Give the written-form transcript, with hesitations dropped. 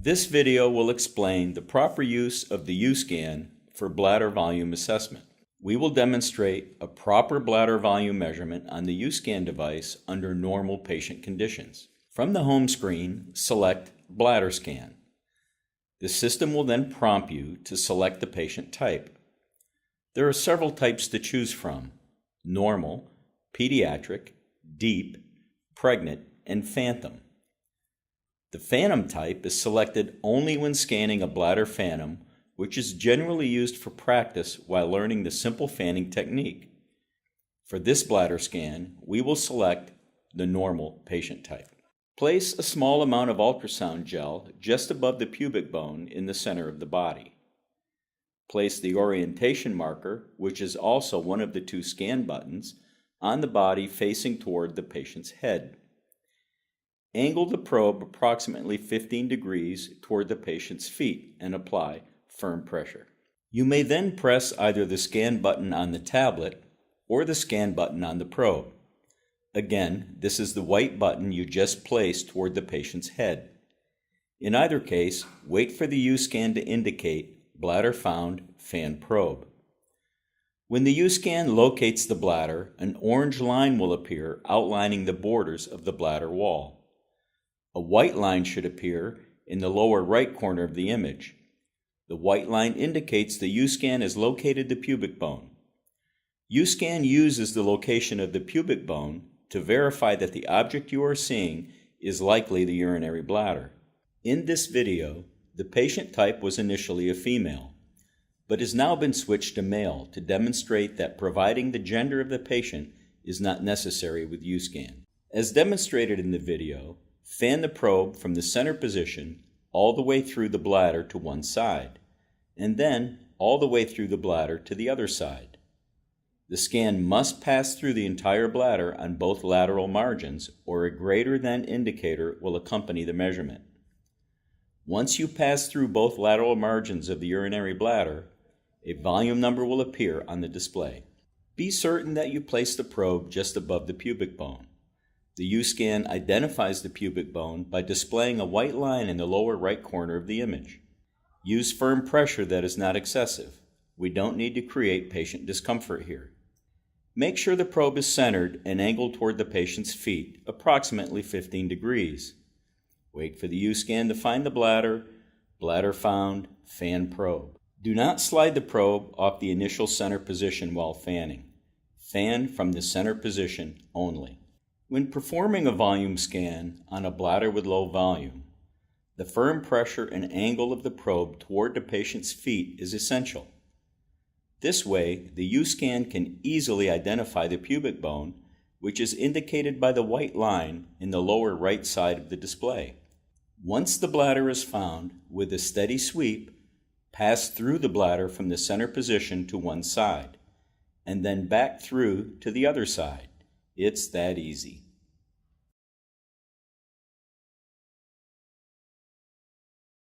This video will explain the proper use of the USCAN for bladder volume assessment. We will demonstrate a proper bladder volume measurement on the USCAN device under normal patient conditions. From the home screen, select Bladder Scan. The system will then prompt you to select the patient type. There are several types to choose from: normal, pediatric, deep, pregnant, and phantom. The phantom type is selected only when scanning a bladder phantom, which is generally used for practice while learning the simple fanning technique. For this bladder scan, we will select the normal patient type. Place a small amount of ultrasound gel just above the pubic bone in the center of the body. Place the orientation marker, which is also one of the two scan buttons, on the body facing toward the patient's head. Angle the probe approximately 15 degrees toward the patient's feet and apply firm pressure. You may then press either the scan button on the tablet or the scan button on the probe. Again, this is the white button you just placed toward the patient's head. In either case, wait for the USCAN to indicate bladder found, fan probe. When the USCAN locates the bladder, an orange line will appear outlining the borders of the bladder wall. A white line should appear in the lower right corner of the image. The white line indicates the USCAN has located the pubic bone. USCAN uses the location of the pubic bone to verify that the object you are seeing is likely the urinary bladder. In this video, the patient type was initially a female, but has now been switched to male to demonstrate that providing the gender of the patient is not necessary with USCAN. As demonstrated in the video, fan the probe from the center position all the way through the bladder to one side, and then all the way through the bladder to the other side. The scan must pass through the entire bladder on both lateral margins, or a greater than indicator will accompany the measurement. Once you pass through both lateral margins of the urinary bladder, a volume number will appear on the display. Be certain that you place the probe just above the pubic bone. The USCAN identifies the pubic bone by displaying a white line in the lower right corner of the image. Use firm pressure that is not excessive. We don't need to create patient discomfort here. Make sure the probe is centered and angled toward the patient's feet, approximately 15 degrees. Wait for the USCAN to find the bladder, bladder found, fan probe. Do not slide the probe off the initial center position while fanning. Fan from the center position only. When performing a volume scan on a bladder with low volume, the firm pressure and angle of the probe toward the patient's feet is essential. This way, the USCAN can easily identify the pubic bone, which is indicated by the white line in the lower right side of the display. Once the bladder is found, with a steady sweep, pass through the bladder from the center position to one side, and then back through to the other side. It's that easy.